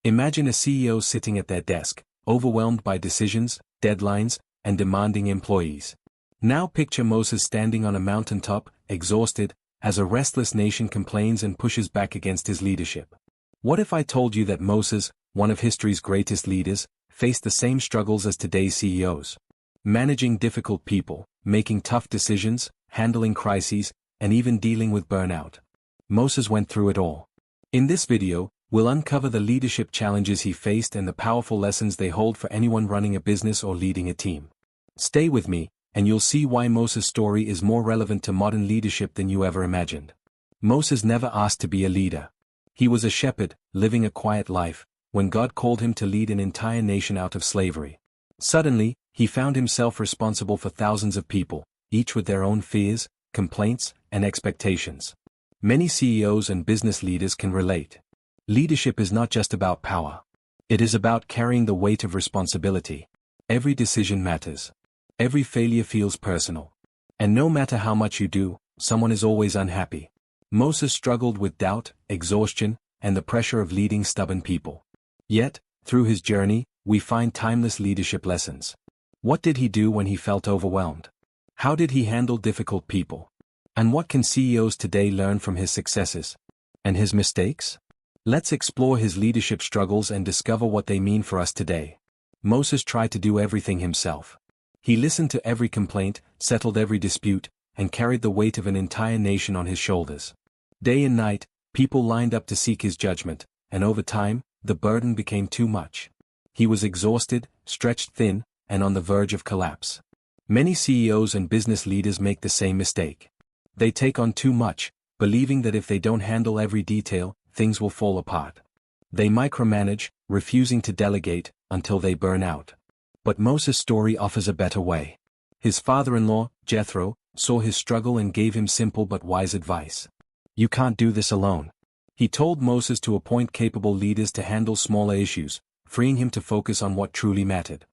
Imagine a CEO sitting at their desk, overwhelmed by decisions, deadlines, and demanding employees. Now picture Moses standing on a mountaintop, exhausted, as a restless nation complains and pushes back against his leadership. What if I told you that Moses, one of history's greatest leaders, faced the same struggles as today's CEOs? Managing difficult people, making tough decisions, handling crises, and even dealing with burnout. Moses went through it all. In this video, we'll uncover the leadership challenges he faced and the powerful lessons they hold for anyone running a business or leading a team. Stay with me, and you'll see why Moses' story is more relevant to modern leadership than you ever imagined. Moses never asked to be a leader. He was a shepherd, living a quiet life, when God called him to lead an entire nation out of slavery. Suddenly, he found himself responsible for thousands of people, each with their own fears, complaints, and expectations. Many CEOs and business leaders can relate. Leadership is not just about power. It is about carrying the weight of responsibility. Every decision matters. Every failure feels personal. And no matter how much you do, someone is always unhappy. Moses struggled with doubt, exhaustion, and the pressure of leading stubborn people. Yet, through his journey, we find timeless leadership lessons. What did he do when he felt overwhelmed? How did he handle difficult people? And what can CEOs today learn from his successes? And his mistakes? Let's explore his leadership struggles and discover what they mean for us today. Moses tried to do everything himself. He listened to every complaint, settled every dispute, and carried the weight of an entire nation on his shoulders. Day and night, people lined up to seek his judgment, and over time, the burden became too much. He was exhausted, stretched thin, and on the verge of collapse. Many CEOs and business leaders make the same mistake. They take on too much, believing that if they don't handle every detail, things will fall apart. They micromanage, refusing to delegate, until they burn out. But Moses' story offers a better way. His father-in-law, Jethro, saw his struggle and gave him simple but wise advice. You can't do this alone. He told Moses to appoint capable leaders to handle smaller issues, freeing him to focus on what truly mattered.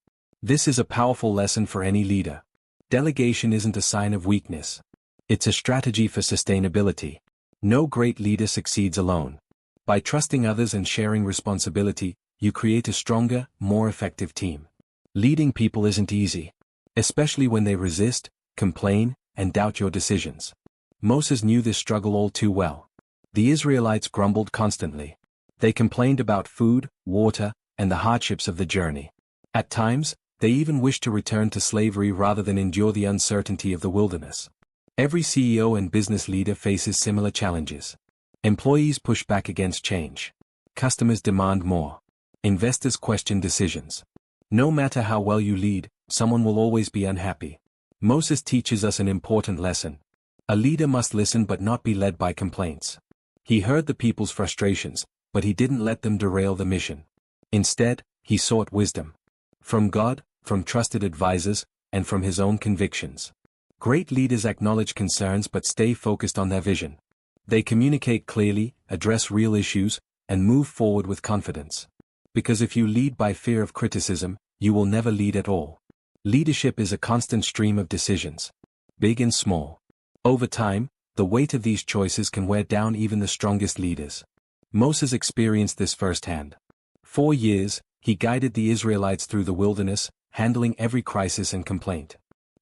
This is a powerful lesson for any leader. Delegation isn't a sign of weakness. It's a strategy for sustainability. No great leader succeeds alone. By trusting others and sharing responsibility, you create a stronger, more effective team. Leading people isn't easy, especially when they resist, complain, and doubt your decisions. Moses knew this struggle all too well. The Israelites grumbled constantly. They complained about food, water, and the hardships of the journey. At times, they even wished to return to slavery rather than endure the uncertainty of the wilderness. Every CEO and business leader faces similar challenges. Employees push back against change. Customers demand more. Investors question decisions. No matter how well you lead, someone will always be unhappy. Moses teaches us an important lesson. A leader must listen but not be led by complaints. He heard the people's frustrations, but he didn't let them derail the mission. Instead, he sought wisdom. From God, from trusted advisors, and from his own convictions. Great leaders acknowledge concerns but stay focused on their vision. They communicate clearly, address real issues, and move forward with confidence. Because if you lead by fear of criticism, you will never lead at all. Leadership is a constant stream of decisions, big and small. Over time, the weight of these choices can wear down even the strongest leaders. Moses experienced this firsthand. 4 years, he guided the Israelites through the wilderness, handling every crisis and complaint.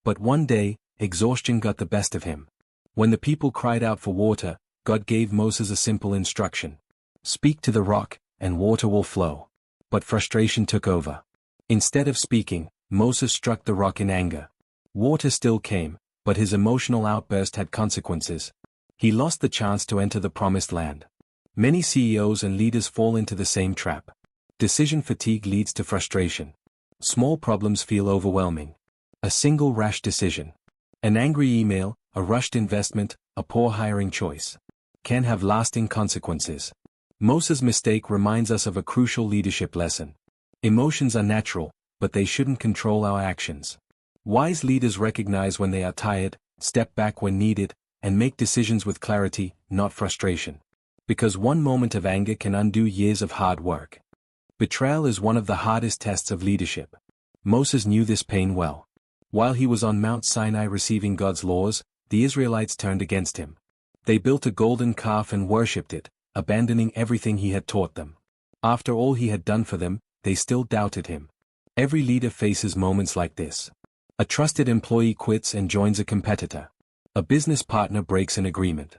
But one day, exhaustion got the best of him. When the people cried out for water, God gave Moses a simple instruction. Speak to the rock, and water will flow. But frustration took over. Instead of speaking, Moses struck the rock in anger. Water still came, but his emotional outburst had consequences. He lost the chance to enter the promised land. Many CEOs and leaders fall into the same trap. Decision fatigue leads to frustration. Small problems feel overwhelming. A single rash decision, an angry email, a rushed investment, a poor hiring choice, can have lasting consequences. Moses' mistake reminds us of a crucial leadership lesson. Emotions are natural, but they shouldn't control our actions. Wise leaders recognize when they are tired, step back when needed, and make decisions with clarity, not frustration. Because one moment of anger can undo years of hard work. Betrayal is one of the hardest tests of leadership. Moses knew this pain well. While he was on Mount Sinai receiving God's laws, the Israelites turned against him. They built a golden calf and worshipped it, abandoning everything he had taught them. After all he had done for them, they still doubted him. Every leader faces moments like this. A trusted employee quits and joins a competitor. A business partner breaks an agreement.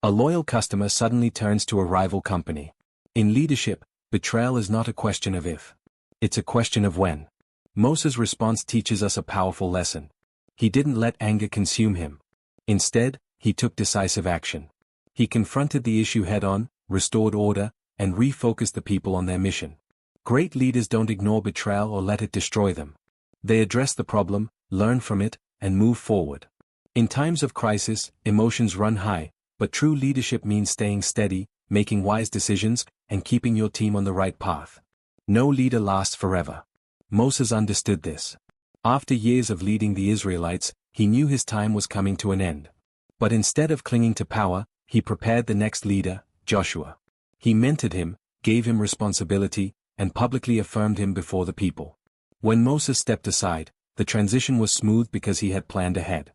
A loyal customer suddenly turns to a rival company. In leadership, betrayal is not a question of if. It's a question of when. Moses' response teaches us a powerful lesson. He didn't let anger consume him. Instead, he took decisive action. He confronted the issue head-on, restored order, and refocused the people on their mission. Great leaders don't ignore betrayal or let it destroy them. They address the problem, learn from it, and move forward. In times of crisis, emotions run high, but true leadership means staying steady, making wise decisions, and keeping your team on the right path. No leader lasts forever. Moses understood this. After years of leading the Israelites, he knew his time was coming to an end. But instead of clinging to power, he prepared the next leader, Joshua. He mentored him, gave him responsibility, and publicly affirmed him before the people. When Moses stepped aside, the transition was smooth because he had planned ahead.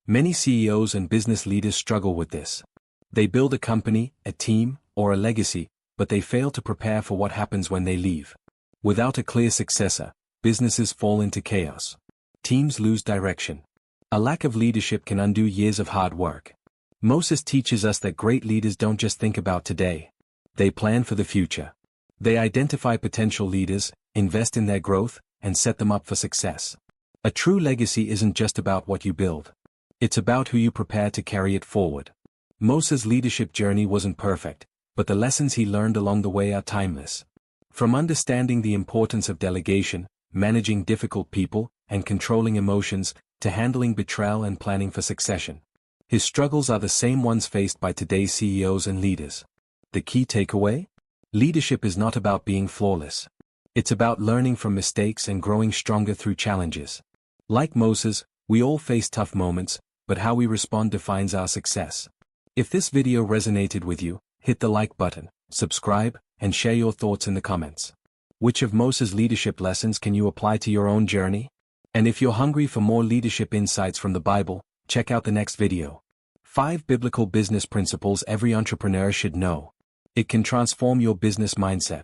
Many CEOs and business leaders struggle with this. They build a company, a team, or a legacy, but they fail to prepare for what happens when they leave. Without a clear successor, businesses fall into chaos. Teams lose direction. A lack of leadership can undo years of hard work. Moses teaches us that great leaders don't just think about today. They plan for the future. They identify potential leaders, invest in their growth, and set them up for success. A true legacy isn't just about what you build. It's about who you prepare to carry it forward. Moses' leadership journey wasn't perfect, but the lessons he learned along the way are timeless. From understanding the importance of delegation, managing difficult people, and controlling emotions, to handling betrayal and planning for succession. His struggles are the same ones faced by today's CEOs and leaders. The key takeaway? Leadership is not about being flawless. It's about learning from mistakes and growing stronger through challenges. Like Moses, we all face tough moments, but how we respond defines our success. If this video resonated with you, hit the like button, subscribe, and share your thoughts in the comments. Which of Moses' leadership lessons can you apply to your own journey? And if you're hungry for more leadership insights from the Bible, check out the next video. 5 Biblical Business Principles Every Entrepreneur Should Know. It can transform your business mindset.